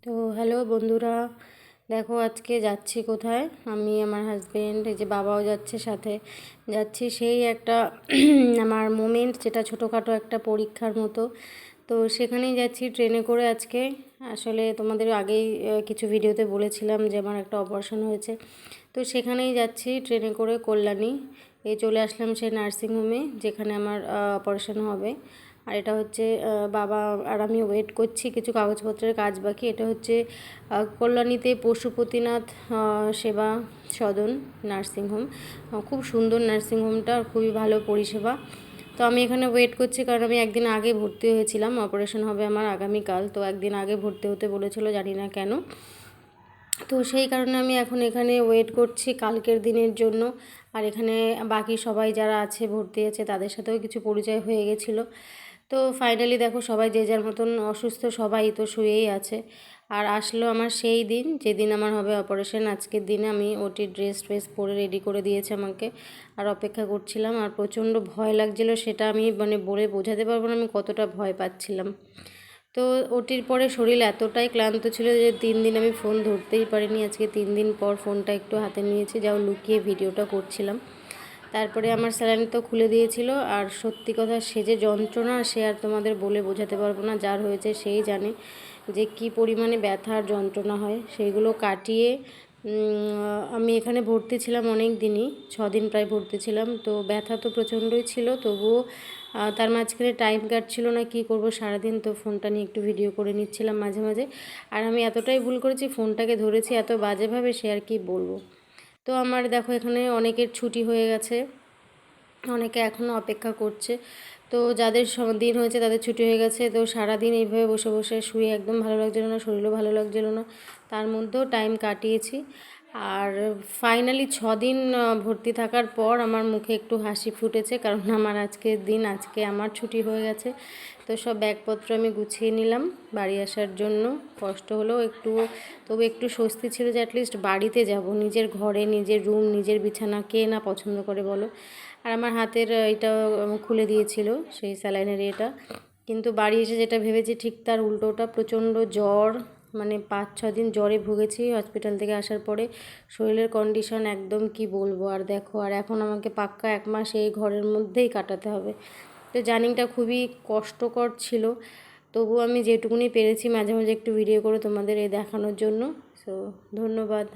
তো হ্যালো বন্ধুরা, দেখো আজকে যাচ্ছি কোথায়। আমি আমার হাজবেন্ড, এই যে বাবাও যাচ্ছে সাথে। যাচ্ছি সেই একটা আমার মোমেন্ট, যেটা ছোটোখাটো একটা পরীক্ষার মতো। তো সেখানেই যাচ্ছি ট্রেনে করে আজকে। আসলে তোমাদের আগেই কিছু ভিডিওতে বলেছিলাম যে আমার একটা অপারেশন হয়েছে। তো সেখানেই যাচ্ছি ট্রেনে করে কল্যাণী। এই চলে আসলাম সেই নার্সিংহোমে যেখানে আমার অপারেশন হবে। আর এটা হচ্ছে বাবা আর আমি ওয়েট করছি, কিছু কাগজপত্রের কাজ বাকি। এটা হচ্ছে কল্যাণীতে পশুপতিনাথ সেবা সদন নার্সিংহোম। খুব সুন্দর নার্সিংহোমটা, খুবই ভালো পরিষেবা। তো আমি এখানে ওয়েট করছি কারণ আমি একদিন আগে ভর্তি হয়েছিলাম। অপারেশন হবে আমার আগামীকাল, তো একদিন আগে ভর্তি হতে বলেছিল, জানি না কেন। তো সেই কারণে আমি এখন এখানে ওয়েট করছি কালকের দিনের জন্য। আর এখানে বাকি সবাই যারা আছে ভর্তি আছে তাদের সাথেও কিছু পরিচয় হয়ে গেছিলো। তো ফাইনালি দেখো সবাই যে যার মতন অসুস্থ, সবাই তো শুয়েই আছে। আর আসলো আমার সেই দিন যেদিন আমার হবে অপারেশন। আজকের দিনে আমি ওটির ড্রেস পরে রেডি করে দিয়েছে আমাকে, আর অপেক্ষা করছিলাম। আর প্রচণ্ড ভয় লাগছিলো, সেটা আমি বলে বোঝাতে পারবো না আমি কতটা ভয় পাচ্ছিলাম। তো ওটির পরে শরীর এতটাই ক্লান্ত ছিল যে 3 দিন আমি ফোন ধরতেই পারিনি। আজকে 3 দিন পর ফোনটা একটু হাতে নিয়েছি, যাও লুকিয়ে ভিডিওটা করছিলাম। তারপরে আমার স্যালাইন তো খুলে দিয়েছিল। আর সত্যি কথা, সে যে যন্ত্রণা সে আর তোমাদের বলে বোঝাতে পারবো না। যার হয়েছে সেই জানে যে কি পরিমাণে ব্যথার যন্ত্রণা হয়। সেইগুলো কাটিয়ে আমি এখানে ভর্তি ছিলাম অনেক দিনই, 6 দিন প্রায় ভর্তি ছিলাম। তো ব্যথা তো প্রচণ্ডই ছিল, তবুও তার মাঝখানে টাইম কাটছিল না, কি করব সারাদিন। তো ফোনটা নিয়ে একটু ভিডিও করে নিচ্ছিলাম মাঝে মাঝে। আর আমি এতটাই ভুল করেছি, ফোনটাকে ধরেছি এত বাজেভাবে, সে আর কি বলবো। তো আমার দেখো এখানে অনেকের ছুটি হয়ে গেছে, অনেকে এখনও অপেক্ষা করছে। তো যাদের দিন হয়েছে তাদের ছুটি হয়ে গেছে। তো সারাদিন এইভাবে বসে বসে শুয়ে একদম ভালো লাগছিলো না, শরীরও ভালো লাগছিলো না, তার মধ্যেও টাইম কাটিয়েছি। আর ফাইনালি 6 দিন ভর্তি থাকার পর আমার মুখে একটু হাসি ফুটেছে, কারণ আমার আজকের দিন, আজকে আমার ছুটি হয়ে গেছে। তো সব ব্যাগপত্র আমি গুছিয়ে নিলাম বাড়ি আসার জন্য। কষ্ট হলেও একটু, তবু একটু স্বস্তি ছিল যে অ্যাটলিস্ট বাড়িতে যাব, নিজের ঘরে, নিজের রুম, নিজের বিছানা, কে না পছন্দ করে বলো। আর আমার হাতের এটা খুলে দিয়েছিল সেই স্যালাইনের এটা। কিন্তু বাড়ি এসে যেটা ভেবেছি ঠিক তার উল্টোটা, প্রচণ্ড জ্বর, 5-6 দিন জ্বরে ভুগেছি হসপিটাল থেকে আসার পরে। শরীরের কন্ডিশন একদম কি বলবো। আর দেখো, আর এখন আমাকে পাক্কা 1 মাস এই ঘরের মধ্যেই কাটাতে হবে। তো জার্নিটা খুবই কষ্টকর ছিল, তবু আমি যেটুকুনি পেরেছি মাঝে মাঝে একটু ভিডিও করে তোমাদের এই দেখানোর জন্য। সো ধন্যবাদ।